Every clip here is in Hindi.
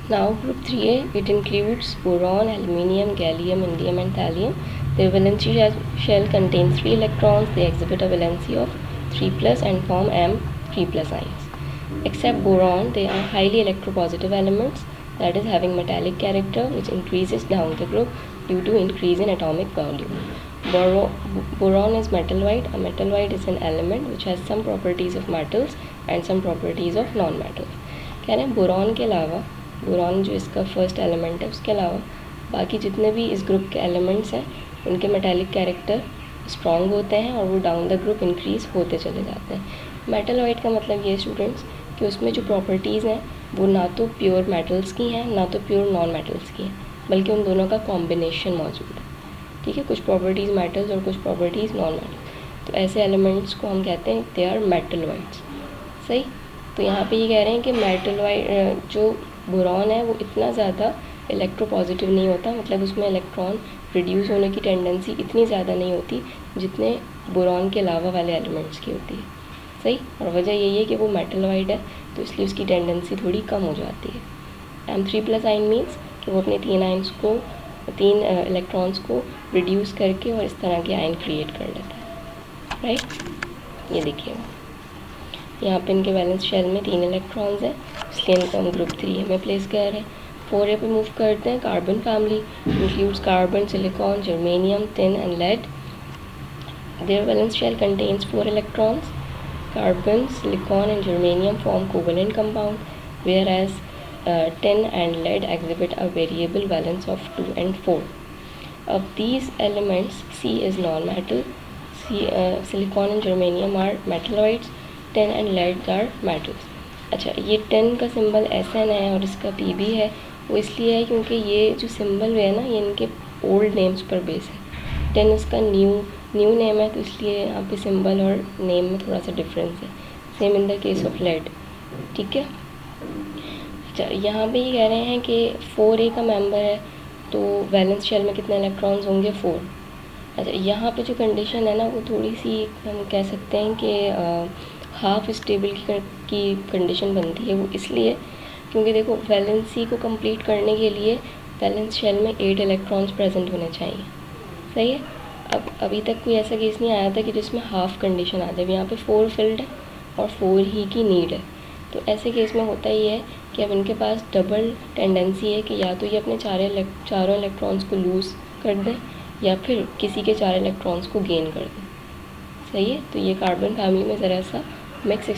Now group 3a, it includes boron, aluminium, gallium, indium and thallium. Their valency shell contains 3 electrons. They exhibit a valency of 3+ and form M3+ ions. Except boron, they are highly electropositive elements, that is having metallic character, which increases down the group due to increase in atomic volume. Boron is metalloid. A metalloid is an element which has some properties of metals and some properties of non-metals. कह रहे हैं बोरॉन के अलावा, बोरॉन जो इसका फर्स्ट एलिमेंट है उसके अलावा बाकी जितने भी इस ग्रुप के एलिमेंट्स हैं उनके मेटालिक कैरेक्टर स्ट्रॉन्ग होते हैं और वो डाउन द ग्रुप इंक्रीज़ होते चले जाते हैं. मेटलॉइड का मतलब ये स्टूडेंट्स कि उसमें जो प्रॉपर्टीज़ हैं वो ना तो प्योर मेटल्स की हैं ना तो प्योर नॉन मेटल्स की हैं, बल्कि उन दोनों का कॉम्बिनेशन मौजूद है. ठीक है, कुछ प्रॉपर्टीज़ मेटल्स और कुछ प्रॉपर्टीज़ नॉन मेटल. तो ऐसे एलिमेंट्स को हम कहते हैं दे आर मेटलॉइड्स. सही. तो यहाँ पे ये कह रहे हैं कि मेटलॉइड जो बोरॉन है वो इतना ज़्यादा इलेक्ट्रोपॉजिटिव नहीं होता, मतलब उसमें इलेक्ट्रॉन रिड्यूस होने की टेंडेंसी इतनी ज़्यादा नहीं होती जितने बोरॉन के अलावा वाले एलिमेंट्स की होती है. सही. और वजह यही है कि वो मेटलॉइड है तो इसलिए उसकी टेंडेंसी थोड़ी कम हो जाती है. M3+ आयन मीन्स कि वो अपने 3 इलेक्ट्रॉन्स को रिड्यूस करके और इस तरह के आयन क्रिएट कर लेता है. राइट. ये देखिए यहाँ पे इनके वैलेंस शेल में 3 इलेक्ट्रॉन्स हैं, इसलिए इनको हम ग्रुप 3 में प्लेस कर रहे हैं. 4a पे मूव करते हैं. Carbon family includes carbon, silicon, germanium, tin and lead. Their valence shell contains 4 electrons. Carbon, silicon and germanium form covalent compound, whereas tin and lead exhibit a variable valence of 2 and 4. Of these elements, C is non-metal, silicon and germanium are metalloids, tin and lead are metals. अच्छा, ये tin का सिंबल SN है और इसका PB है. वो इसलिए है क्योंकि ये जो सिंबल है ना ये इनके ओल्ड नेम्स पर बेस है. टेन इसका न्यू नेम है तो इसलिए यहाँ पे सिंबल और नेम में थोड़ा सा डिफरेंस है. Same in the case of lead. ठीक है. अच्छा, यहाँ पे ये कह रहे हैं कि 4a का मेंबर है तो वैलेंस शेल में कितने इलेक्ट्रॉन्स होंगे 4. अच्छा, यहाँ पे जो कंडीशन है ना वो थोड़ी सी हम कह सकते हैं कि हाफ स्टेबल की कंडीशन बनती है. वो इसलिए क्योंकि देखो वैलेंसी को कंप्लीट करने के लिए वैलेंस शेल में 8 इलेक्ट्रॉन्स प्रेजेंट होने चाहिए. सही है. अब अभी तक कोई ऐसा केस नहीं आया था कि जिसमें हाफ कंडीशन आ जाए. यहाँ पे 4 फिल्ड है और 4 ही की नीड है. तो ऐसे केस में होता ही है कि अब इनके पास डबल टेंडेंसी है कि या तो ये अपने चारों इलेक्ट्रॉन्स को लूज़ कर दें या फिर किसी के 4 इलेक्ट्रॉन्स को गेन कर दें. सही है. तो ये कार्बन फैमिली में ज़रा सा मिक्स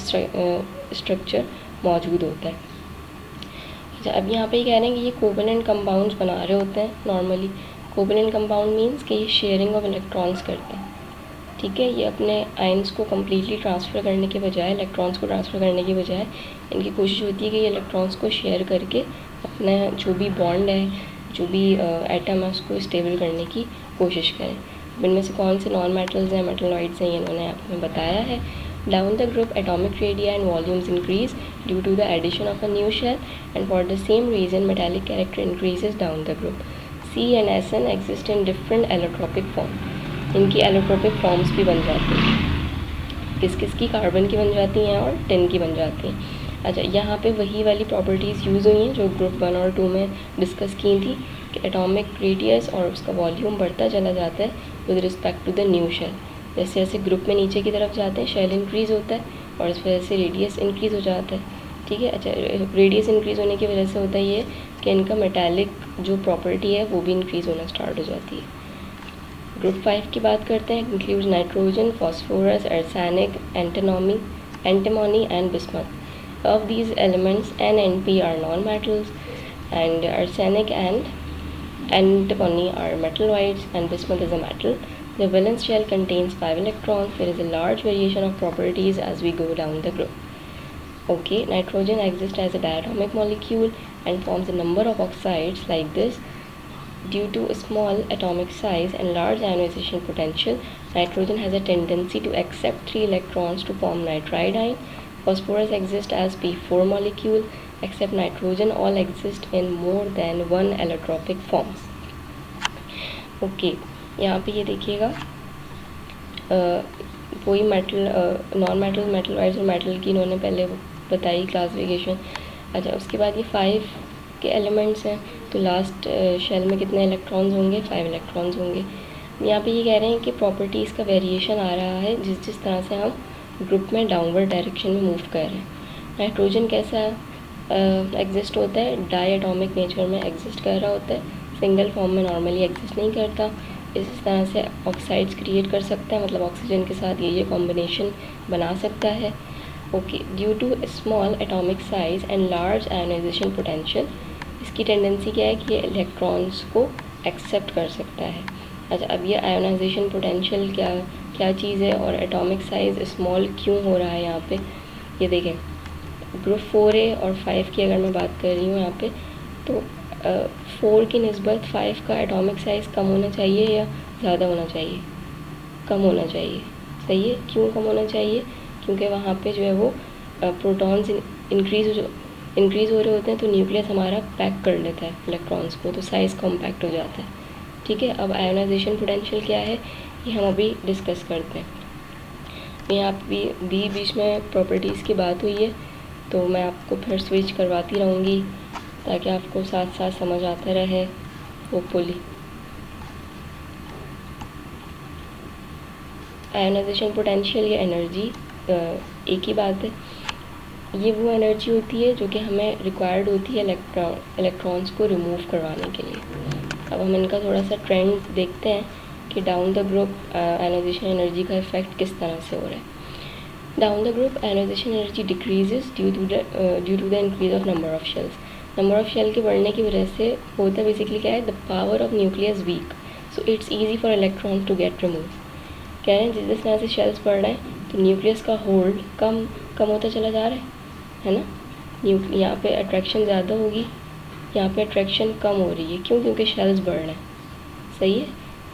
स्ट्रक्चर मौजूद होता है. अच्छा, अब यहाँ पे कह रहे हैं कि ये कोवेलेंट कंपाउंड्स बना रहे होते हैं नॉर्मली. कोवेलेंट कंपाउंड मीन्स कि ये शेयरिंग ऑफ इलेक्ट्रॉन्स करते हैं. ठीक है. ये अपने आयन्स को कम्प्लीटली ट्रांसफ़र करने के बजाय, इलेक्ट्रॉन्स को ट्रांसफ़र करने के बजाय इनकी कोशिश होती है कि ये इलेक्ट्रॉन्स को शेयर करके अपना जो भी बॉन्ड है, जो भी एटम है उसको स्टेबल करने की कोशिश करें. अब इनमें से कौन से नॉन मेटल्स हैं, मेटलॉइड्स हैं, इन्होंने आपको बताया है. Down the group, atomic radii and volumes increase due to the addition of a new shell, and for the same reason, metallic character increases down the group. C and Sn exist in different allotropic form. इनकी allotropic forms भी बन जाती हैं. किस किस की? कार्बन की बन जाती हैं और टिन की बन जाती हैं. अच्छा, यहाँ पे वही वाली प्रॉपर्टीज़ यूज़ हुई हैं जो ग्रुप 1 और 2 में डिस्कस की थी कि एटॉमिक रेडियस और उसका वॉल्यूम बढ़ता चला जाता है with respect to the new shell. जैसे जैसे ग्रुप में नीचे की तरफ जाते हैं शेल इंक्रीज़ होता है और इस वजह से रेडियस इंक्रीज़ हो जाता है. ठीक है. अच्छा, रेडियस इंक्रीज़ होने की वजह से होता ये कि इनका मेटालिक जो प्रॉपर्टी है वो भी इंक्रीज़ होना स्टार्ट हो जाती है. ग्रुप 5 की बात करते हैं. Includes nitrogen, phosphorus, arsenic, antimony and bismuth. Of these elements N and P are non-metals and arsenic and antimony are metalloids and bismuth is a metal. The valence shell contains 5 electrons. There is a large variation of properties as we go down the group. Okay, nitrogen exists as a diatomic molecule and forms a number of oxides like this. Due to small atomic size and large ionization potential, nitrogen has a tendency to accept 3 electrons to form nitride ion. Phosphorus exists as p4 molecule. Except nitrogen, all exist in more than one allotropic forms. Okay, यहाँ पे ये देखिएगा कोई मेटल, नॉन मेटल, मेटलॉइड्स और मेटल की इन्होंने पहले बताई क्लासिफिकेशन. अच्छा, उसके बाद ये 5 के एलिमेंट्स हैं, तो लास्ट शेल में कितने इलेक्ट्रॉन्स होंगे, 5 इलेक्ट्रॉन्स होंगे। यहाँ पे ये कह रहे हैं कि प्रॉपर्टीज़ का वेरिएशन आ रहा है जिस तरह से हम ग्रुप में डाउनवर्ड डायरेक्शन में मूव कर रहे हैं। नाइट्रोजन कैसा एग्जिस्ट होता है, डाई एटॉमिक नेचर में एग्जिस्ट कर रहा होता है, सिंगल फॉर्म में नॉर्मली एग्जिस्ट नहीं करता। इस तरह से ऑक्साइड्स क्रिएट कर सकता है, मतलब ऑक्सीजन के साथ ये कॉम्बिनेशन बना सकता है। Okay, due to small atomic size and large ionization potential, इसकी टेंडेंसी क्या है कि ये इलेक्ट्रॉन्स को एक्सेप्ट कर सकता है। अच्छा, अब ये आयोनाइजेशन पोटेंशियल क्या चीज़ है और एटॉमिक साइज़ स्मॉल क्यों हो रहा है यहाँ पे, ये देखें। ग्रुप 4A और 5 की अगर मैं बात कर रही हूँ यहाँ पे, तो 4 की निस्बत 5 का एटॉमिक साइज़ कम होना चाहिए या ज़्यादा होना चाहिए, कम होना चाहिए। सही है, क्यों कम होना चाहिए, क्योंकि वहाँ पे जो है वो प्रोटॉन्स इंक्रीज़ हो रहे होते हैं, तो न्यूक्लियस हमारा पैक कर लेता है इलेक्ट्रॉन्स को, तो साइज़ कॉम्पैक्ट हो जाता है। ठीक है, अब आयोनाइजेशन पोटेंशियल क्या है ये हम अभी डिस्कस करते हैं। यहाँ भी बीच में प्रॉपर्टीज़ की बात हुई है, तो मैं आपको फिर स्विच करवाती रहूँगी ताकि आपको साथ साथ समझ आता रहे होपफुली। आयोनाइजेशन पोटेंशियल या एनर्जी एक ही बात है। ये वो एनर्जी होती है जो कि हमें रिक्वायर्ड होती है इलेक्ट्रॉन्स को रिमूव करवाने के लिए। अब हम इनका थोड़ा सा ट्रेंड देखते हैं कि down the group ionisation energy का इफेक्ट किस तरह से हो रहा है। Down the group ionisation energy decreases due to the increase of number of shells. Number of shell के बढ़ने की वजह से होता है बेसिकली क्या है, the power of nucleus weak, so it's easy for electron to get remove. कह रहे हैं जिस तरह से शेल्स बढ़ रहे हैं तो न्यूक्लियस का होल्ड कम होता चला जा रहा है ना। यहाँ पे अट्रैक्शन ज़्यादा होगी, यहाँ पे अट्रैक्शन कम हो रही है। क्यों? क्योंकि शेल्स बढ़ रहे हैं। सही है,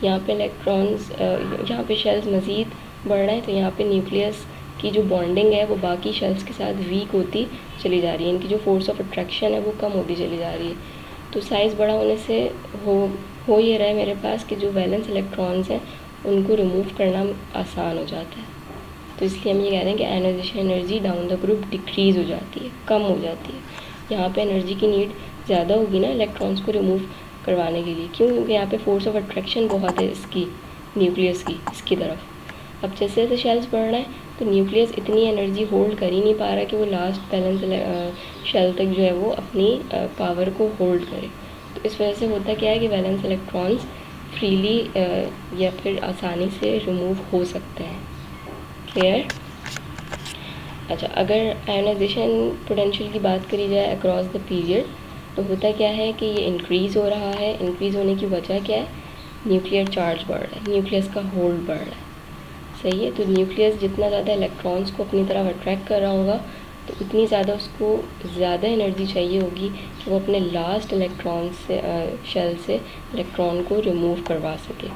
यहाँ पे इलेक्ट्रॉन्स यहाँ पे शेल्स मज़ीद बढ़ रहे हैं, तो यहाँ पे न्यूक्लियस की जो बॉन्डिंग है वो बाकी शेल्स के साथ वीक होती चली जा रही है, इनकी जो फोर्स ऑफ अट्रैक्शन है वो कम होती चली जा रही है। तो साइज़ बड़ा होने से हो ये रहा है मेरे पास कि जो वैलेंस इलेक्ट्रॉन्स हैं उनको रिमूव करना आसान हो जाता है। तो इसलिए हम ये कह रहे हैं कि ionisation energy down the group decrease हो जाती है, कम हो जाती है। यहाँ पे एनर्जी की नीड ज़्यादा होगी ना इलेक्ट्रॉन्स को रिमूव करवाने के लिए। क्यों? क्योंकि यहाँ पे फोर्स ऑफ अट्रैक्शन बहुत है इसकी, न्यूक्लियस की इसकी तरफ। अब जैसे जैसे शेल्स बढ़ रहे हैं तो न्यूक्लियस इतनी एनर्जी होल्ड कर ही नहीं पा रहा कि वो लास्ट बैलेंस शेल तक जो है वो अपनी पावर को होल्ड करे। तो इस वजह से होता क्या है कि वैलेंस इलेक्ट्रॉन्स फ्रीली या फिर आसानी से रिमूव हो सकते हैं। क्लियर? अच्छा, अगर आयोनाइजेशन पोटेंशियल की बात करी जाए अक्रॉस द पीरियड, तो होता क्या है कि ये इंक्रीज़ हो रहा है। इंक्रीज़ होने की वजह क्या है? न्यूक्लियर चार्ज बढ़ रहा है, न्यूक्लियस का होल्ड बढ़ रहा है। सही है, तो न्यूक्लियस जितना ज़्यादा इलेक्ट्रॉन्स को अपनी तरफ अट्रैक्ट कर रहा होगा तो उतनी ज़्यादा उसको ज़्यादा एनर्जी चाहिए होगी कि वो अपने लास्ट इलेक्ट्रॉन से शेल से इलेक्ट्रॉन को रिमूव करवा सके।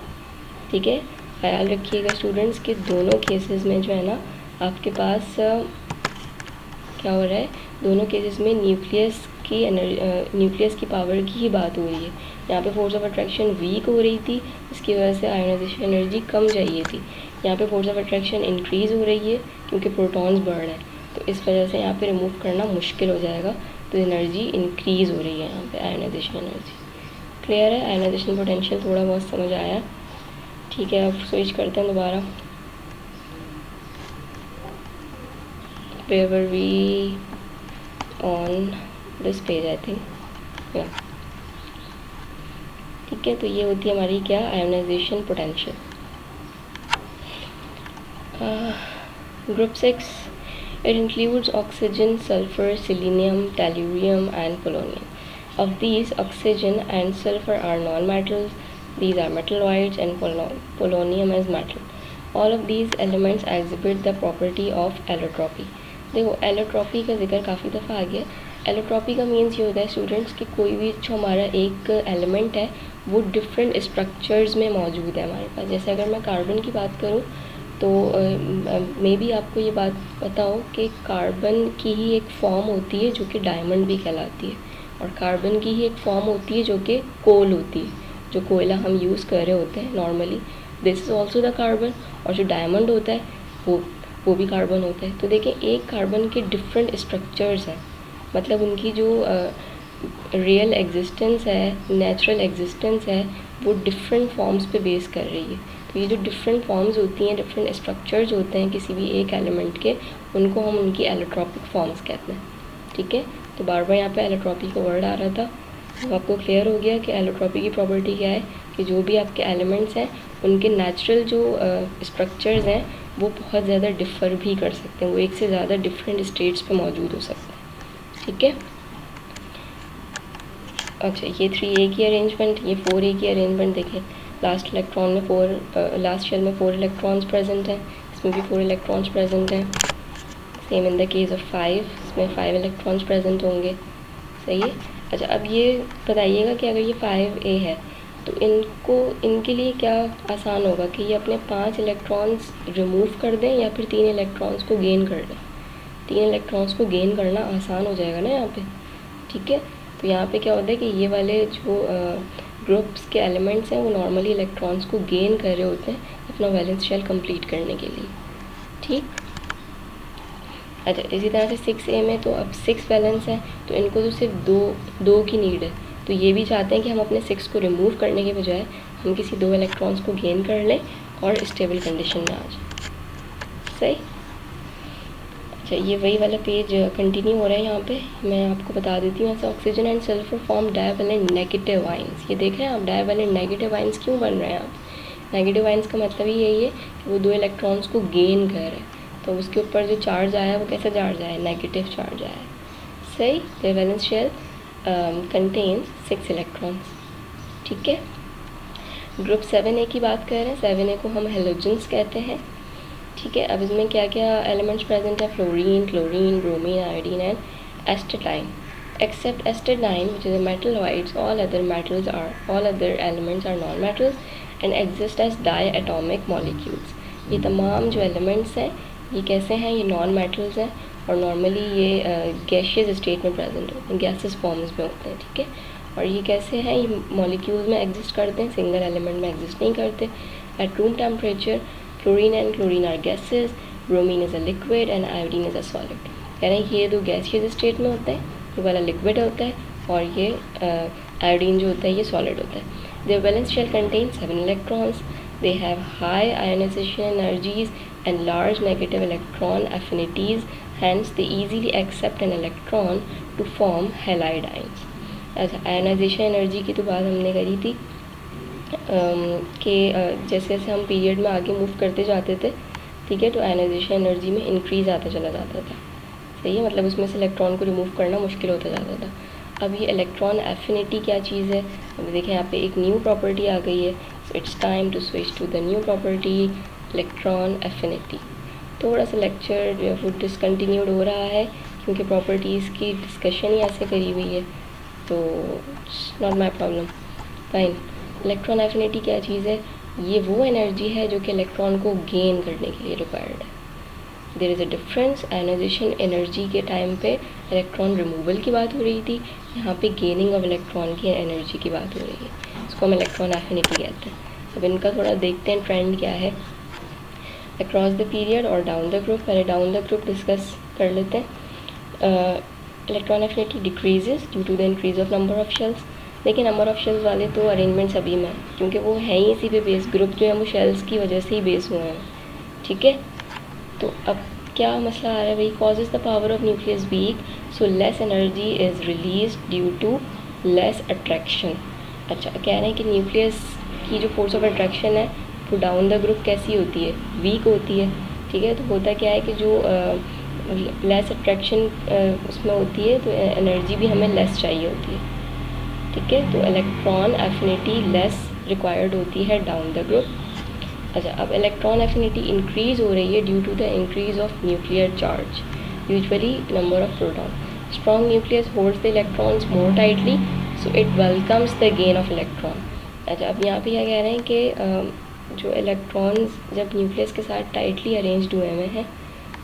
ठीक है, ख्याल रखिएगा स्टूडेंट्स कि दोनों केसेस में जो है ना आपके पास क्या हो रहा है, दोनों केसेस में न्यूक्लियस की पावर की ही बात हो रही है। यहाँ पे फोर्स ऑफ अट्रैक्शन वीक हो रही थी, इसकी वजह से आयोनाइजेशन एनर्जी कम चाहिए थी। यहाँ पे फोर्स ऑफ अट्रैक्शन इंक्रीज़ हो रही है क्योंकि प्रोटॉन्स बढ़ रहे हैं, तो इस वजह से यहाँ पे रिमूव करना मुश्किल हो जाएगा, तो एनर्जी इंक्रीज़ हो रही है यहाँ पे आयोनाइजेशन एनर्जी। क्लियर है? आयोनाइजेशन पोटेंशियल थोड़ा बहुत समझ आया? ठीक है, अब स्विच करते हैं दोबारा। Where were we on this page? I think yeah. ठीक है, तो ये होती है हमारी क्या, ionization potential. Group 6, it includes oxygen, sulfur, selenium, tellurium and polonium. Of these, oxygen and sulfur are non-metals. These are metalloids and polonium is metal. All of these elements exhibit the property of allotropy. देखो, एलोट्रॉपी का जिक्र काफ़ी दफ़ा आ गया। एलोट्रॉपी का मीन्स ये होता है स्टूडेंट्स कि कोई भी जो हमारा एक एलिमेंट है वो डिफरेंट स्ट्रक्चर्स में मौजूद है हमारे पास। जैसे अगर मैं कार्बन की बात करूँ तो मे बी आपको ये बात पता हो कि कार्बन की ही एक फॉर्म होती है जो कि डायमंड भी कहलाती है, और कार्बन की ही एक फॉर्म होती है जो कि कोल होती है, जो कोयला हम यूज़ कर रहे होते हैं normally, this is also the carbon. और जो डायमंड होता है वो भी कार्बन होता है। तो देखिए, एक कार्बन के डिफरेंट स्ट्रक्चर्स हैं, मतलब उनकी जो रियल एग्जिस्टेंस है, नेचुरल एग्जिस्टेंस है, वो डिफरेंट फॉर्म्स पे बेस कर रही है। तो ये जो डिफरेंट फॉर्म्स होती हैं, डिफरेंट स्ट्रक्चर्स होते हैं किसी भी एक एलिमेंट के, उनको हम उनकी एलोट्रॉपिक फॉर्म्स कहते हैं। ठीक है, तो बार बार यहाँ पे एलोट्रॉपी का वर्ड आ रहा था, तो आपको क्लियर हो गया कि एलोट्रॉपी की प्रॉपर्टी क्या है कि जो भी आपके एलिमेंट्स हैं उनके नेचुरल जो स्ट्रक्चर्स हैं वो बहुत ज़्यादा डिफ़र भी कर सकते हैं, वो एक से ज़्यादा डिफरेंट स्टेट्स पे मौजूद हो सकते हैं। ठीक है, अच्छा ये 3A की अरेंजमेंट, ये 4A की अरेंजमेंट देखें। लास्ट इलेक्ट्रॉन में लास्ट शेल में 4 इलेक्ट्रॉन्स प्रेजेंट हैं, इसमें भी 4 इलेक्ट्रॉन्स प्रेजेंट हैं। Same in the case of 5, इसमें 5 इलेक्ट्रॉन्स प्रेजेंट होंगे। सही है। अच्छा अब ये बताइएगा कि अगर ये 5A है तो इनके लिए क्या आसान होगा कि ये अपने 5 इलेक्ट्रॉन्स रिमूव कर दें या फिर 3 इलेक्ट्रॉन्स को गेन कर लें। 3 इलेक्ट्रॉन्स को गेन करना आसान हो जाएगा ना यहाँ पे। ठीक है, तो यहाँ पे क्या होता है कि ये वाले जो ग्रुप्स के एलिमेंट्स हैं वो नॉर्मली इलेक्ट्रॉन्स को गेन कर रहे होते हैं अपना वैलेंस शेल कंप्लीट करने के लिए। ठीक, अच्छा इसी तरह से 6A में तो अब 6 वैलेंस हैं, तो इनको तो सिर्फ दो की नीड है, तो ये भी चाहते हैं कि हम अपने 6 को रिमूव करने के बजाय हम किसी 2 इलेक्ट्रॉन्स को गेन कर लें और स्टेबल कंडीशन में आ जाए। सही। अच्छा ये वही वाला पेज कंटिन्यू हो रहा है, यहाँ पे मैं आपको बता देती हूँ। ऐसा oxygen and sulphur form divalent negative ions. ये देख रहे हैं आप, डाइवैलेंट नेगेटिव आयंस क्यों बन रहे हैं आप। नेगेटिव आयंस का मतलब ही यही है कि वो 2 इलेक्ट्रॉन्स को गेन कर रहे हैं, तो उसके ऊपर जो चार्ज आया है वो कैसा चार्ज आया है, नेगेटिव चार्ज आया है। सही, the valence shell contains 6 electrons. ठीक है, ग्रुप 7A की बात कर रहे हैं। 7A को हम हेलोजेंस कहते हैं। ठीक है, अब इसमें क्या क्या एलिमेंट्स प्रेजेंट है, fluorine, chlorine, bromine, iodine and astatine. Except astatine which is a metalloids, all other elements are non metals and exist as diatomic molecules. ये तमाम जो एलिमेंट्स हैं ये कैसे हैं, ये नॉन मेटल्स हैं और नॉर्मली ये गैशियस स्टेट में प्रेजेंट होते हैं, गैसेस फॉर्म्स में होते हैं। ठीक है, और ये कैसे हैं, ये मॉलिक्यूल्स में एग्जिस्ट करते हैं, सिंगल एलिमेंट में एग्जिस्ट नहीं करते। At room temperature fluorine and chlorine are gases, bromine is a liquid and iodine is a solid. कह रहे हैं ये दो गैसियस स्टेट में होते हैं, ये वाला लिक्विड होता है और ये आयोडीन जो होता है ये सॉलिड होता है। Their valence shell contains 7 electrons. They have high ionization energies and large negative electron affinities. Hence, they easily accept an electron to form halide ions. अच्छा, आयनाइजेशन एनर्जी की तो बात हमने करी थी कि जैसे जैसे हम पीरियड में आगे मूव करते जाते थे, ठीक है, तो आयनाइजेशन एनर्जी में इंक्रीज़ आता चला जाता था। सही है, मतलब उसमें से इलेक्ट्रॉन को रिमूव करना मुश्किल होता जाता था। अब ये इलेक्ट्रॉन एफिनिटी क्या चीज़ है, अब देखें यहाँ पे एक न्यू प्रॉपर्टी आ गई है। It's time to switch to the new property, electron affinity. थोड़ा सा लेक्चर जो है वो डिसकंटिन्यूड हो रहा है क्योंकि प्रॉपर्टीज़ की डिस्कशन ही ऐसे करी हुई है, तो not my problem, fine. Electron affinity क्या चीज़ है, ये वो एनर्जी है जो कि इलेक्ट्रॉन को गेन करने के लिए रिक्वायर्ड है। There is a difference, ionisation energy के टाइम पे इलेक्ट्रॉन रिमूवल की बात हो रही थी, यहाँ पे गेनिंग ऑफ इलेक्ट्रॉन की एनर्जी की बात हो रही है, इसको हम इलेक्ट्रॉन एफिनिटी कहते हैं। अब इनका थोड़ा देखते हैं ट्रेंड क्या है अक्रॉस द पीरियड और डाउन द ग्रुप। पहले डाउन द ग्रुप डिस्कस कर लेते हैं। Electron affinity decreases due to the increase of number of shells. देखिए नंबर ऑफ शेल्स वाले तो अरेंजमेंट सभी में क्योंकि वो हैं ही इसी पे बेस, ग्रुप जो है वो शेल्स की वजह से ही बेस हुए हैं। ठीक है, तो अब क्या मसला आ रहा है भाई, causes the power of nucleus weak, so less energy is release due to less attraction. अच्छा, कह रहे हैं कि न्यूक्लियस की जो फोर्स ऑफ अट्रैक्शन है वो डाउन द ग्रुप कैसी होती है, वीक होती है। ठीक है, तो होता क्या है कि जो लेस अट्रैक्शन उसमें होती है तो एनर्जी भी हमें लेस चाहिए होती है। ठीक है, तो इलेक्ट्रॉन एफिनिटी लेस रिक्वायर्ड होती है डाउन द ग्रुप। अच्छा, अब इलेक्ट्रॉन एफिनिटी इंक्रीज़ हो रही है due to the increase of nuclear charge, usually number of proton. Strong nucleus holds the electrons more tightly, so it welcomes the gain of electron. अच्छा, अब यहाँ पे क्या कह रहे हैं कि जो इलेक्ट्रॉन्स जब न्यूक्लियस के साथ टाइटली अरेंज्ड हुए हुए हैं,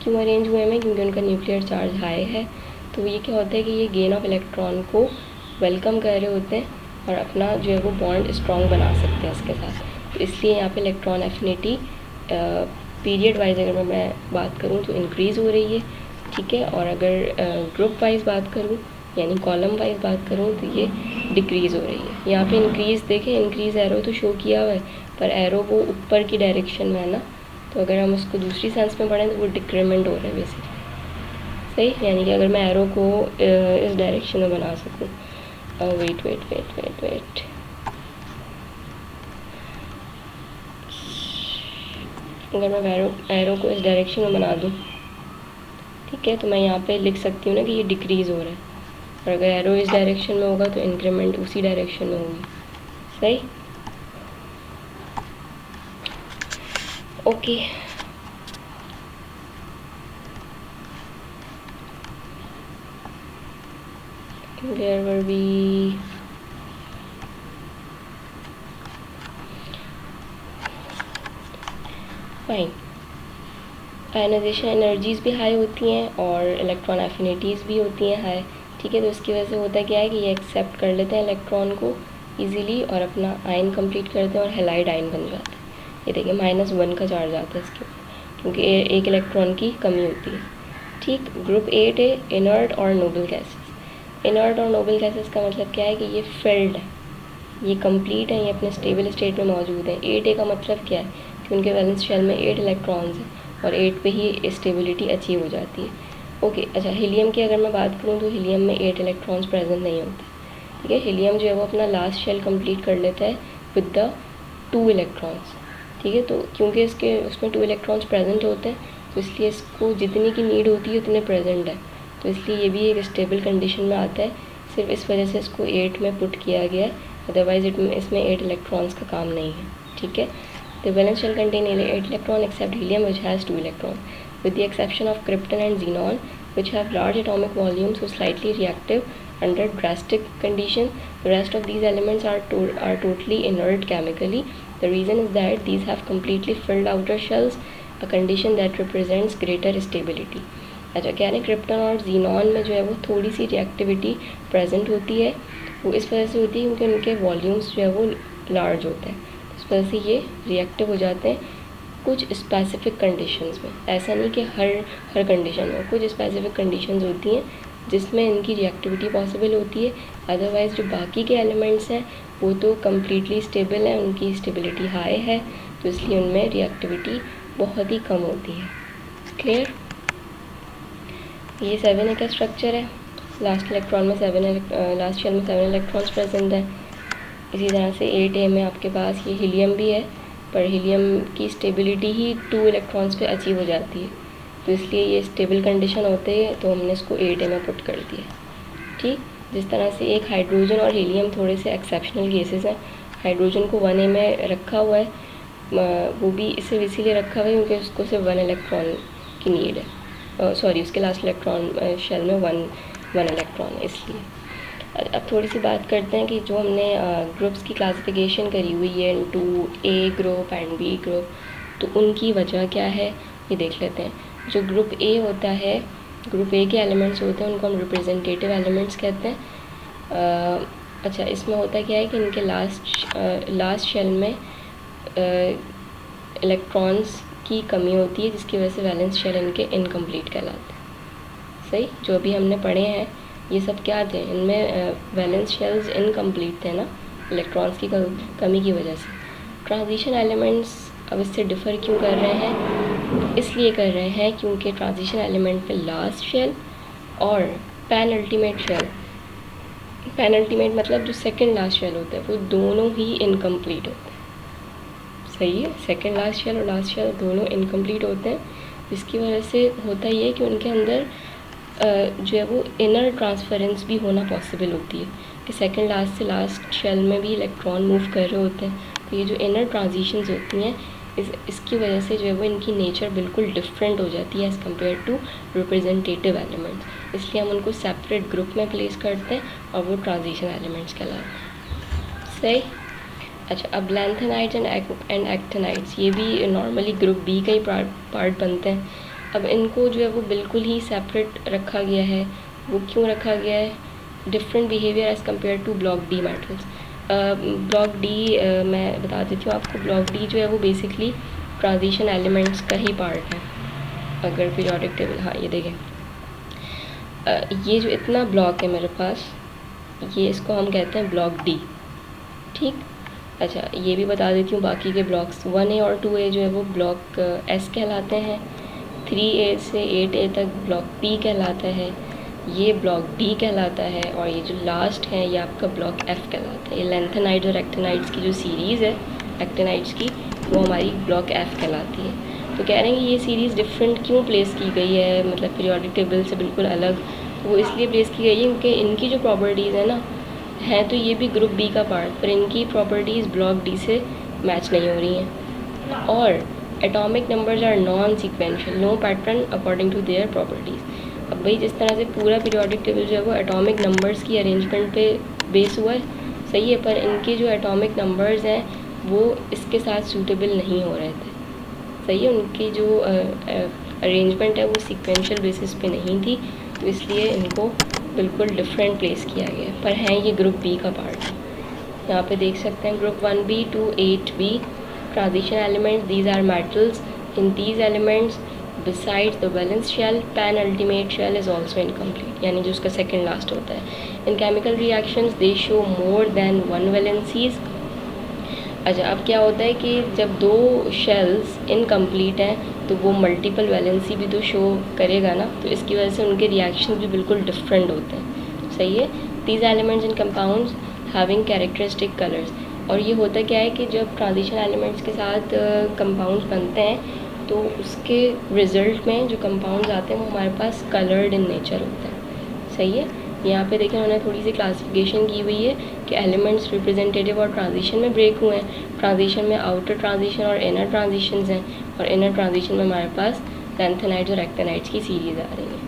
क्यों अरेंज हुए हैं, क्योंकि उनका न्यूक्लियर चार्ज हाई है, तो ये क्या होता है कि ये गेन ऑफ इलेक्ट्रॉन को वेलकम कर रहे होते हैं और अपना जो है वो बॉन्ड स्ट्रॉन्ग बना सकते हैं इसके साथ। तो इसलिए यहाँ पे इलेक्ट्रॉन एफिनिटी पीरियड वाइज अगर मैं बात करूँ तो इंक्रीज़ हो रही है। ठीक है, और अगर ग्रुप वाइज बात करूँ यानी कॉलम वाइज बात करूँ तो ये डिक्रीज़ हो रही है। यहाँ पे इंक्रीज़ देखें, इंक्रीज़ एरो तो शो किया हुआ है पर एरो वो ऊपर की डायरेक्शन में है ना, तो अगर हम उसको दूसरी सेंस में पढ़ें तो वो डिक्रीमेंट हो रहा है बेसिकली। सही, यानी कि अगर मैं एरो को इस डायरेक्शन में बना सकूँ, wait wait wait wait wait अगर मैं एरो को इस डायरेक्शन में बना दूँ, ठीक है, तो मैं यहाँ पे लिख सकती हूँ ना कि ये डिक्रीज़ हो रहा है, और अगर एरो इस डायरेक्शन में होगा तो इंक्रीमेंट उसी डायरेक्शन में होगी। सही, okay. Where were we? Fine, ionisation energies भी हाई होती हैं और इलेक्ट्रॉन एफिनिटीज़ भी होती हैं हाई, ठीक है। तो इसकी वजह से होता क्या है कि ये एक्सेप्ट कर लेते हैं इलेक्ट्रॉन को इजीली और अपना आयन कंप्लीट करते हैं और हेलाइड आयन बन जाते हैं। ये देखिए -1 का चार्ज आता है इसके ऊपर, क्योंकि एक इलेक्ट्रॉन की कमी होती है, ठीक। ग्रुप 8 है इनर्ट और नोबल गैसेस। इनर्ट और नोबल गैसेस का मतलब क्या है कि ये फिल्ड है, ये कंप्लीट है, ये अपने स्टेबल स्टेट में मौजूद है। 8A का मतलब क्या है कि उनके वैलेंस शेल में 8 इलेक्ट्रॉन्स हैं और 8 पे ही स्टेबिलिटी अचीव हो जाती है। ओके, अच्छा, हीलियम की अगर मैं बात करूँ तो हीलियम में 8 इलेक्ट्रॉन्स प्रेजेंट नहीं होते, ठीक है। हीलियम जो है वो अपना लास्ट शेल कंप्लीट कर लेता है विद द 2 इलेक्ट्रॉन्स, ठीक है। तो क्योंकि इसके उसमें 2 इलेक्ट्रॉन्स प्रेजेंट होते हैं तो इसलिए इसको जितनी की नीड होती है उतने प्रेजेंट है, तो इसलिए ये भी एक स्टेबल कंडीशन में आता है। सिर्फ इस वजह से इसको 8 में पुट किया गया है, अदरवाइज इसमें 8 इलेक्ट्रॉन्स का काम नहीं है, ठीक है। The valence shell contain 8 electron except helium which has 2 electrons, with the exception of krypton and xenon which have large atomic volumes so slightly reactive under drastic conditions. The rest of these elements are totally inert chemically. The reason is that these have completely filled outer shells, a condition that represents greater stability. अच्छा, कह रहे हैं क्रिप्टन और जीनॉन में जो है वो थोड़ी सी रिएक्टिविटी प्रेजेंट होती है, वो इस वजह से होती है क्योंकि उनके वॉल्यूम्स जो है वो लार्ज होते हैं, इस वजह से ये रिएक्टिव हो जाते हैं कुछ स्पेसिफिक कंडीशंस में। ऐसा नहीं कि हर कंडीशन में, कुछ स्पेसिफिक कंडीशंस होती हैं जिसमें इनकी रिएक्टिविटी पॉसिबल होती है। अदरवाइज़ जो बाकी के एलिमेंट्स हैं वो तो कम्प्लीटली स्टेबल हैं, उनकी स्टेबिलिटी हाई है, तो इसलिए उनमें रिएक्टिविटी बहुत ही कम होती है। क्लियर? ये 7A का स्ट्रक्चर है, लास्ट इलेक्ट्रॉन में लास्ट शेल में 7 इलेक्ट्रॉन्स प्रेजेंट हैं। इसी तरह से 8A में आपके पास ये हीलियम भी है, पर हीलियम की स्टेबिलिटी ही 2 इलेक्ट्रॉन्स पे अचीव हो जाती है, तो इसलिए ये स्टेबल कंडीशन होते हैं, तो हमने इसको 8A में पुट कर दिया, ठीक। जिस तरह से एक हाइड्रोजन और हीलियम थोड़े से एक्सेप्शनल केसेस हैं, हाइड्रोजन को 1A में रखा हुआ है, वो भी सिर्फ इसीलिए रखा हुआ है क्योंकि उसको सिर्फ 1 इलेक्ट्रॉन की नीड है, सॉरी उसके लास्ट इलेक्ट्रॉन शेल में 1 इलेक्ट्रॉन है, इसलिए। अब थोड़ी सी बात करते हैं कि जो हमने ग्रुप्स की क्लासिफिकेशन करी हुई है into A group and B group, तो उनकी वजह क्या है ये देख लेते हैं। जो ग्रुप A होता है, ग्रुप A के एलिमेंट्स होते हैं उनको हम रिप्रेजेंटेटिव एलिमेंट्स कहते हैं। अच्छा, इसमें होता क्या है कि इनके लास्ट शेल में इलेक्ट्रॉन्स की कमी होती है, जिसकी वजह से वैलेंस शेल इनके इनकम्प्लीट कहलाते हैं। सही, जो भी हमने पढ़े हैं ये सब क्या थे, इनमें वैलेंस शेल्स इनकम्प्लीट थे ना, इलेक्ट्रॉन्स की कमी की वजह से। ट्रांजिशन एलिमेंट्स अब इससे डिफ़र क्यों कर रहे हैं? इसलिए कर रहे हैं क्योंकि ट्रांजिशन एलिमेंट में लास्ट शेल और penultimate shell, penultimate मतलब जो सेकंड लास्ट शेल होता है वो दोनों ही इनकम्प्लीट होते हैं। सही है, सेकंड लास्ट शेल और लास्ट शेल दोनों इनकम्प्लीट होते हैं, जिसकी वजह से होता ये है कि उनके अंदर जो है वो इनर ट्रांसफरेंस भी होना पॉसिबल होती है कि सेकंड लास्ट से लास्ट शेल में भी इलेक्ट्रॉन मूव कर रहे होते हैं, तो ये जो इनर ट्रांजिशंस होती हैं इसकी वजह से जो है वो इनकी नेचर बिल्कुल डिफरेंट हो जाती है as compare to representative elements, इसलिए हम उनको सेपरेट ग्रुप में प्लेस करते हैं और वो ट्रांजिशन एलिमेंट्स कहलाते हैं। सही। अच्छा, अब लैंथेनाइड्स एंड एक्टिनाइड्स ये भी नॉर्मली ग्रुप बी का ही पार्ट बनते हैं। अब इनको जो है वो बिल्कुल ही सेपरेट रखा गया है। वो क्यों रखा गया है? Different behaviour as compare to block D metals. Block D मैं बता देती हूँ आपको, ब्लॉक डी जो है वो बेसिकली ट्रांजिशन एलिमेंट्स का ही पार्ट है अगर पीरियोडिक टेबल, हाँ ये देखें, ये जो इतना ब्लॉक है मेरे पास, ये इसको हम कहते हैं ब्लॉक डी। ठीक, अच्छा ये भी बता देती हूँ बाकी के ब्लॉक्स 1A और 2A जो है वो ब्लॉक एस कहलाते हैं, 3A से 8A तक ब्लॉक पी कहलाता है, ये ब्लॉक डी कहलाता है, और ये जो लास्ट है ये आपका ब्लॉक एफ कहलाता है। ये लेंथेनाइड्स और एक्टिनाइड्स की जो सीरीज़ है एक्टिनाइड्स की, वो हमारी ब्लॉक एफ कहलाती है। तो कह रहे हैं कि ये सीरीज़ डिफरेंट क्यों प्लेस की गई है, मतलब पीरियोडिक टेबल से बिल्कुल अलग, तो वो इसलिए प्लेस की गई है क्योंकि इनकी जो प्रॉपर्टीज़ है ना, है तो ये भी ग्रुप बी का पार्ट, पर इनकी प्रॉपर्टीज़ ब्लॉक डी से मैच नहीं हो रही हैं, और atomic numbers are non sequential, no pattern according to their properties. अब भाई जिस तरह से पूरा पीरियोडिक टेबल जो है वो एटॉमिक नंबर्स की अरेंजमेंट पे बेस हुआ है, सही है, पर इनके जो एटॉमिक नंबर्स हैं वो इसके साथ सूटेबल नहीं हो रहे थे, सही है, उनकी जो अरेंजमेंट है वो सीक्वेंशियल बेसिस पे नहीं थी, तो इसलिए इनको बिल्कुल डिफरेंट प्लेस किया गया है, पर हैं ये ग्रुप बी का पार्ट। यहाँ पे देख सकते हैं group 1B to 8B transition elements, these are metals, in these elements besides the valence shell penultimate shell is also incomplete, यानी जो उसका सेकेंड लास्ट होता है। In chemical reactions they show more than 1 valencies. अच्छा, अब क्या होता है कि जब दो शेल्स इनकम्प्लीट हैं तो वो मल्टीपल वैलेंसी भी तो शो करेगा ना, तो इसकी वजह से उनके रिएक्शन भी बिल्कुल डिफरेंट होते हैं, सही है। These elements in compounds having characteristic colours, और ये होता क्या है कि जब ट्रांजिशन एलिमेंट्स के साथ कंपाउंड्स बनते हैं तो उसके रिजल्ट में जो कंपाउंड्स आते हैं वो हमारे पास कलर्ड इन नेचर होते हैं, सही है। यहाँ पे देखें उन्होंने थोड़ी सी क्लासिफिकेशन की हुई है कि एलिमेंट्स रिप्रेजेंटेटिव और ट्रांजिशन में ब्रेक हुए हैं। ट्रांजिशन में आउटर ट्रांजिशन और इनर ट्रांजिशंस हैं, और इनर ट्रांजिशन में हमारे पास लैंथेनाइड्स और एक्टिनाइड्स की सीरीज़ आ रही है,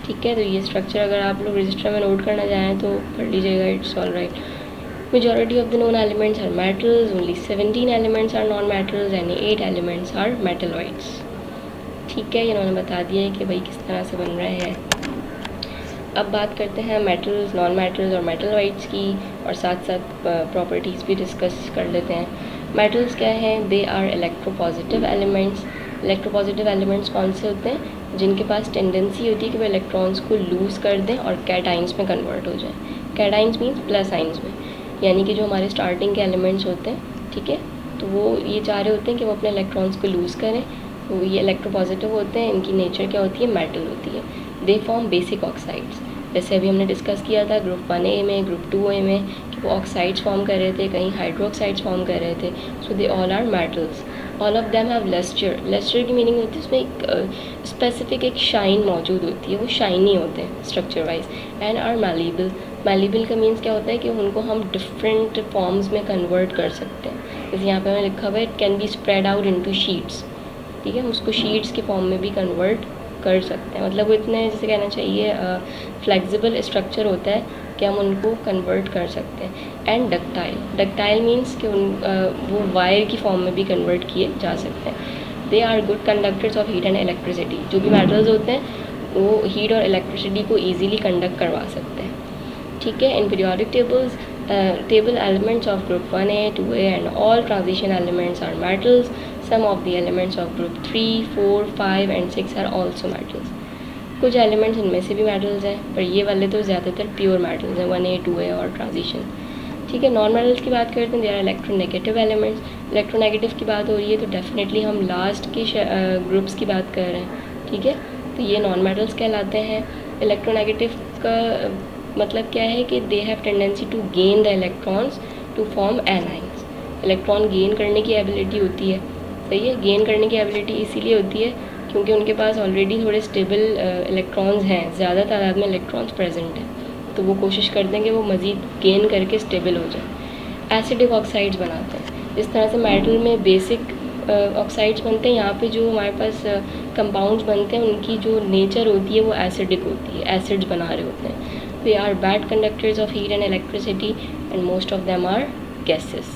ठीक है। तो ये स्ट्रक्चर अगर आप लोग रजिस्टर में नोट करना चाहें तो पढ़ लीजिएगा, it's all right. Majority of the known elements are metals, only 17 elements are non metals and 8 elements are metalloids, ठीक है। इन्होंने बता दिया है कि भाई किस तरह से बन रहे हैं। अब बात करते हैं मेटल्स, नॉन मेटल्स और मेटलॉइड्स की, और साथ साथ प्रॉपर्टीज़ भी डिस्कस कर लेते हैं। मेटल्स क्या हैं? They are electropositive elements. Electropositive elements कौन से होते हैं? जिनके पास टेंडेंसी होती है कि वो इलेक्ट्रॉन्स को लूज़ कर दें और कैटाइंस में कन्वर्ट हो जाए। कैटाइंस मीन्स प्लस आइंस में, यानी कि जो हमारे स्टार्टिंग के एलिमेंट्स होते हैं, ठीक है, तो वो ये चाह रहे होते हैं कि वो अपने इलेक्ट्रॉन्स को लूज़ करें, तो ये इलेक्ट्रोपॉजिटिव होते हैं। इनकी नेचर क्या होती है? मेटल होती है। दे फॉर्म बेसिक ऑक्साइड्स, जैसे अभी हमने डिस्कस किया था ग्रुप 1A में, ग्रुप 2A में, कि वो ऑक्साइड्स फॉर्म कर रहे थे, कहीं हाइड्रोक्साइड्स फॉर्म कर रहे थे। So they all are metals. All of them have lustre. Lustre की मीनिंग होती है उसमें एक स्पेसिफिक एक शाइन मौजूद होती है, वो शाइनी होते हैं structure wise. And are malleable. Malleable का मीन्स क्या होता है कि उनको हम डिफरेंट फॉर्म्स में कन्वर्ट कर सकते हैं। जैसे यहाँ पे हमें लिखा हुआ है, it can be spread out into sheets, ठीक है, उसको शीट्स के फॉर्म में भी कन्वर्ट कर सकते हैं। मतलब वो इतने, जैसे कहना चाहिए, फ्लेक्सिबल स्ट्रक्चर होता है कि हम उनको कन्वर्ट कर सकते हैं। And ductile. डक्टाइल मीन्स कि वो वायर की फॉर्म में भी कन्वर्ट किए जा सकते हैं। They are good conductors of heat and electricity. जो भी मेटल्स होते हैं वो हीट और इलेक्ट्रिसिटी को ईजिली कंडक्ट करवा सकते हैं, ठीक है। In periodic tables table elements of group 1A, 2A and all transition elements are metals. Some of the elements of group 3, 4, 5 and 6 are also metals. कुछ एलिमेंट्स इनमें से भी मेटल्स हैं, पर ये वाले तो ज़्यादातर प्योर मेटल्स हैं, 1A, 2A और ट्रांजिशन, ठीक है। नॉन मेटल्स की बात करते हैं, they are electronegative elements. Electronegative की बात हो रही है तो डेफिनेटली हम लास्ट के ग्रुप्स की बात कर रहे हैं, ठीक है, तो ये नॉन मेटल्स कहलाते हैं। इलेक्ट्रोनेगेटिव का मतलब क्या है कि they have tendency to gain the electrons to form anions. Electron gain करने की एबिलिटी होती है, सही है। गेन करने की एबिलिटी इसीलिए होती है क्योंकि उनके पास ऑलरेडी थोड़े स्टेबल इलेक्ट्रॉन्स हैं, ज़्यादा तादाद में इलेक्ट्रॉन्स प्रेजेंट हैं, तो वो कोशिश करते हैं कि वो मज़ीद गेन करके स्टेबल हो जाए। एसिडिक ऑक्साइड्स बनाते हैं। जिस तरह से मेटल में बेसिक ऑक्साइड्स बनते हैं, यहाँ पे जो हमारे पास कंपाउंड्स बनते हैं उनकी जो नेचर होती है वो एसिडिक होती है, एसिड्स बना रहे होते हैं। They are bad conductors of heat and electricity and most of them are gases,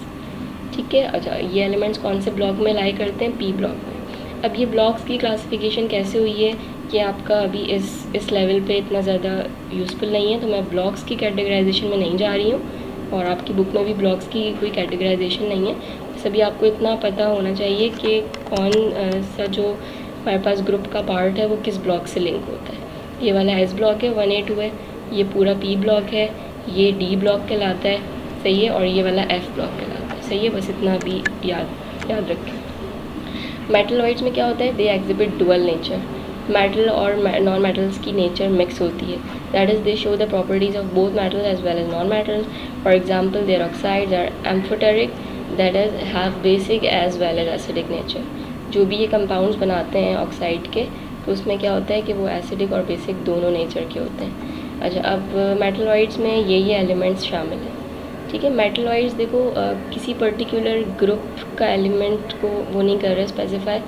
ठीक है। अच्छा, ये एलिमेंट्स कौन से ब्लॉक में लाई करते हैं? पी ब्लॉक में। अब ये ब्लॉक्स की क्लासिफिकेशन कैसे हुई है कि आपका अभी इस लेवल पे इतना ज़्यादा यूज़फुल नहीं है, तो मैं ब्लॉक्स की कैटेगराइजेशन में नहीं जा रही हूँ, और आपकी बुक में भी ब्लॉक्स की कोई कैटेगराइजेशन नहीं है। सभी आपको इतना पता होना चाहिए कि कौन सा जो हमारे पास ग्रुप का पार्ट है वो किस ब्लॉक से लिंक होता है, ये वाला S ब्लॉक है, 1A2 है, ये पूरा P ब्लॉक है, ये D ब्लॉक कहलाता है, सही है, और ये वाला F ब्लॉक कहलाता है, सही है। बस इतना भी याद रखें। मेटलॉइड्स में क्या होता है, they exhibit dual nature, metal और नॉन मेटल्स की नेचर मिक्स होती है, that is they show the properties of both metals as well as non metals. For example their oxides are amphoteric, that is have basic as well as acidic nature. जो भी ये कंपाउंड्स बनाते हैं ऑक्साइड के, तो उसमें क्या होता है कि वो एसिडिक और बेसिक दोनों नेचर के होते हैं। अच्छा, अब मेटलॉइड्स में ये एलिमेंट्स शामिल हैं, ठीक है। मेटलॉइड्स देखो किसी पर्टिकुलर ग्रुप का एलिमेंट को वो नहीं कर रहे स्पेसिफाई,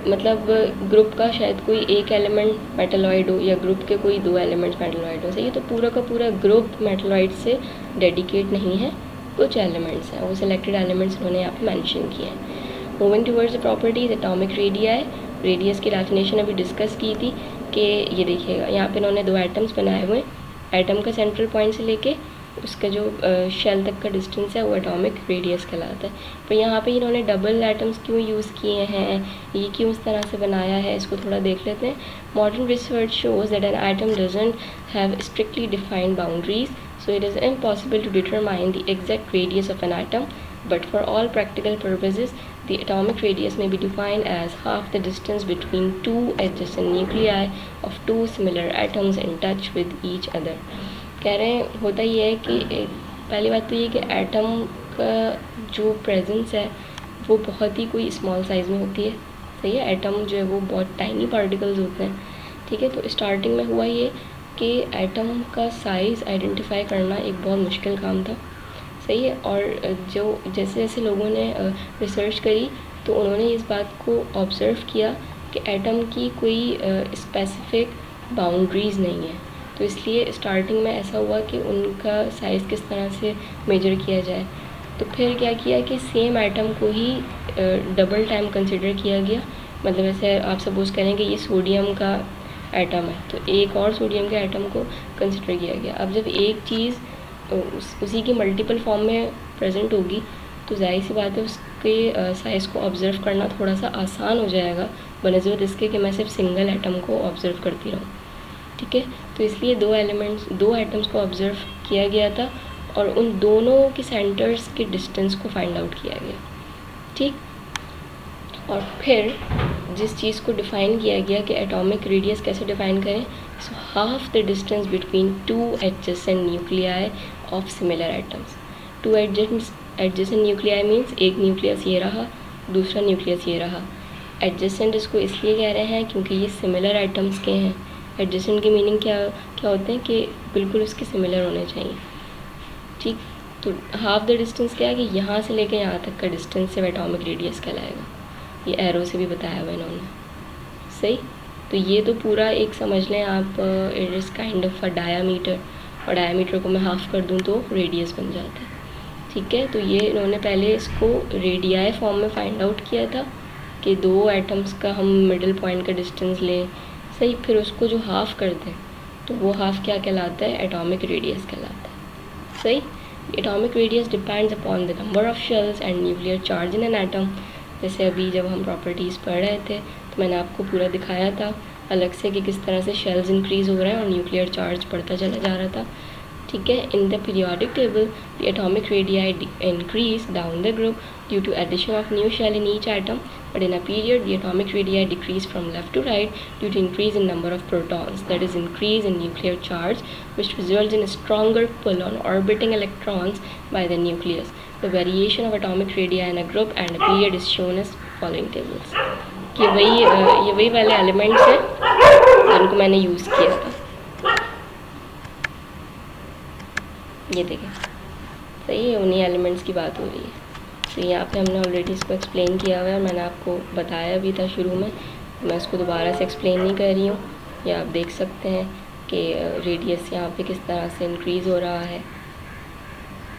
मतलब ग्रुप का शायद कोई एक एलिमेंट मेटलॉइड हो या ग्रुप के कोई 2 एलिमेंट्स मेटलॉइड हो, सही है। तो पूरा का पूरा ग्रुप मेटलॉइड से डेडिकेट नहीं है, कुछ एलिमेंट्स हैं, वो सिलेक्टेड एलिमेंट्स उन्होंने यहाँ पे मेंशन किए हैं। Moving towards the properties, atomic radii, radius की डेफिनेशन अभी डिस्कस की थी कि ये देखिएगा यहाँ पे इन्होंने 2 एटम्स बनाए हुए हैं, एटम का सेंट्रल पॉइंट से लेके उसका जो शेल तक का डिस्टेंस है वो एटॉमिक रेडियस कहलाता है। पर यहाँ पे इन्होंने डबल एटम्स क्यों यूज़ किए हैं, ये क्यों इस तरह से बनाया है, इसको थोड़ा देख लेते हैं। Modern research shows that an atom doesn't have strictly defined boundaries, so it is impossible to determine the exact radius of an atom, but for all practical purposes the atomic radius may be defined as half the distance between 2 adjacent nuclei of 2 similar atoms in touch with each other। कह रहे हैं होता ये है कि पहली बात तो ये कि एटम का जो प्रेजेंस है वो बहुत ही कोई स्मॉल साइज़ में होती है, सही है। एटम जो है वो बहुत टाइनी पार्टिकल्स होते हैं, ठीक है। तो स्टार्टिंग में हुआ ये कि एटम का साइज़ आइडेंटिफाई करना एक बहुत मुश्किल काम था, सही है। और जो जैसे जैसे लोगों ने रिसर्च करी तो उन्होंने इस बात को ऑब्ज़र्व किया कि एटम की कोई स्पेसिफिक बाउंड्रीज़ नहीं है, तो इसलिए स्टार्टिंग में ऐसा हुआ कि उनका साइज़ किस तरह से मेजर किया जाए। तो फिर क्या किया कि सेम एटम को ही डबल टाइम कंसिडर किया गया, मतलब ऐसे आप सपोज़ करें कि ये सोडियम का एटम है तो एक और सोडियम के एटम को कंसिडर किया गया। अब जब एक चीज़ उसी की मल्टीपल फॉर्म में प्रेजेंट होगी तो जाहिर सी बात है उसके साइज़ को ऑब्ज़र्व करना थोड़ा सा आसान हो जाएगा बनस्बत इसके कि मैं सिर्फ सिंगल एटम को ऑब्ज़र्व करती रहूँ, ठीक है। तो इसलिए 2 एटम्स को ऑब्ज़र्व किया गया था और उन दोनों के सेंटर्स के डिस्टेंस को फाइंड आउट किया गया, ठीक। और फिर जिस चीज़ को डिफ़ाइन किया गया कि एटॉमिक रेडियस कैसे डिफ़ाइन करें, so half the distance between 2 adjacent nuclei of similar atoms. 2 adjacent nuclei means एक न्यूक्लियस ये रहा, दूसरा न्यूक्लियस ये रहा। एडजेसेंट इसको इसलिए कह रहे हैं क्योंकि ये सिमिलर एटम्स के हैं। एडजेसेंट की मीनिंग क्या होते हैं कि बिल्कुल उसके सिमिलर होने चाहिए, ठीक। तो हाफ द डिस्टेंस क्या है कि यहाँ से लेकर यहाँ तक का डिस्टेंस सिर्फ एटॉमिक रेडियस कहलाएगा, ये एरो से भी बताया हुआ इन्होंने, सही। तो ये तो पूरा एक समझ लें आप, it is kind of a diameter, और डायामीटर को मैं हाफ़ कर दूँ तो रेडियस बन जाता है, ठीक है। तो ये इन्होंने पहले इसको रेडियाई फॉर्म में फाइंड आउट किया था कि 2 एटम्स का हम मिडिल पॉइंट का डिस्टेंस लें, सही। फिर उसको जो हाफ़ कर दें तो वो हाफ़ क्या कहलाता है, एटॉमिक रेडियस कहलाता है, सही। Atomic radius depends upon the number of shells and nuclear charge in an atom. जैसे अभी जब हम प्रॉपर्टीज़ पढ़ रहे थे तो मैंने आपको पूरा दिखाया था अलग से कि किस तरह से शेल्स इंक्रीज़ हो रहे हैं और न्यूक्लियर चार्ज बढ़ता चला जा रहा था, ठीक है। In the periodic table the atomic radii increase down the group due to addition of new shell in each atom, but in a period the atomic radii decrease from left to right due to increase in number of protons, that is increase in nuclear charge, which results in a stronger pull on orbiting electrons by the nucleus. The variation of atomic radii in a group and a period is shown as following tables। ये वही वाले एलिमेंट्स हैं जिनको मैंने यूज़ किया था, ये देखें, सही है, उन्हीं एलिमेंट्स की बात हो रही है। तो यहाँ पे हमने ऑलरेडी इसको एक्सप्लेन किया हुआ है, मैंने आपको बताया भी था शुरू में, मैं इसको दोबारा से एक्सप्लेन नहीं कर रही हूँ। ये आप देख सकते हैं कि रेडियस यहाँ पे किस तरह से इंक्रीज़ हो रहा है,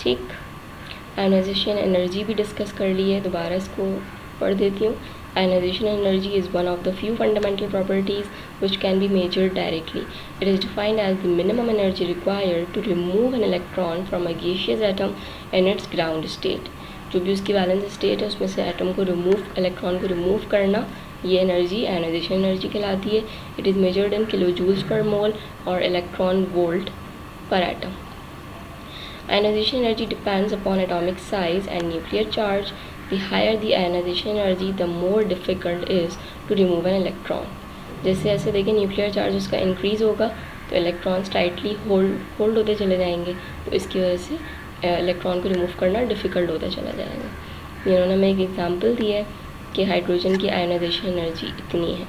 ठीक। आयनाइजेशन एनर्जी भी डिस्कस कर ली है, दोबारा इसको पढ़ देती हूँ। Ionization energy is one of the few fundamental properties which can be measured directly. It is defined as the minimum energy required to remove an electron from a gaseous atom in its ground state। जो भी उसकी वैलेंस स्टेट है उसमें से एटम को इलेक्ट्रॉन को रिमूव करना ये एनर्जी आयनाइजेशन एनर्जी कहलाती है. It is measured in kilo joules per mole और electron volt per atom. Ionization energy depends upon atomic size and nuclear charge. The higher the ionization energy, the more difficult is to remove an electron. जैसे जैसे देखें न्यूक्लियर चार्ज उसका इंक्रीज़ होगा तो इलेक्ट्रॉन्स टाइटली होल्ड होते चले जाएंगे, तो इसकी वजह से इलेक्ट्रॉन को रिमूव करना डिफ़िकल्ट होता चला जाएगा. इन्होंने हमें एक एग्जांपल दिया है कि हाइड्रोजन की आयनाइजेशन एनर्जी इतनी है.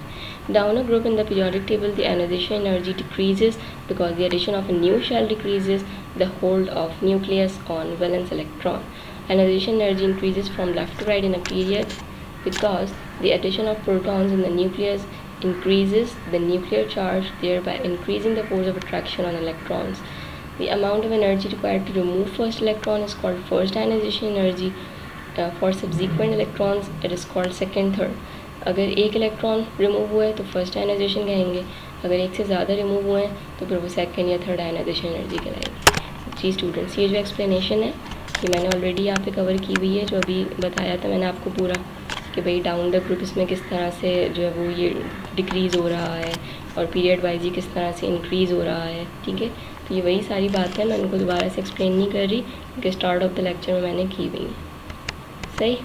Down a group in the periodic table, the ionization energy decreases because the addition of a new shell decreases the hold of nucleus on valence electron. Ionization energy increases from left to right in a period because the addition of protons in the nucleus increases the nuclear charge, thereby increasing the force of attraction on electrons. The amount of energy required to remove first electron is called first ionization energy. For subsequent electrons, it is called second, third. अगर एक इलेक्ट्रॉन रिमूव हुआ है तो फर्स्ट आयनाइजेशन कहेंगे, अगर एक से ज़्यादा रिमूव हुए हैं तो फिर वो सेकंड या थर्ड आयनाइजेशन एनर्जी कहलाएगी. जी स्टूडेंट्स, ये जो एक्सप्लेनेशन है ये मैंने ऑलरेडी यहाँ पे कवर की हुई है. जो अभी बताया था मैंने आपको पूरा कि भाई डाउन द ग्रुप इसमें किस तरह से जो है वो ये डिक्रीज़ हो रहा है और पीरियड वाइज ही किस तरह से इंक्रीज़ हो रहा है. ठीक है, तो ये वही सारी बात है, मैं उनको दोबारा से एक्सप्लेन नहीं कर रही क्योंकि स्टार्ट ऑफ द लेक्चर में मैंने की हुई है. सही.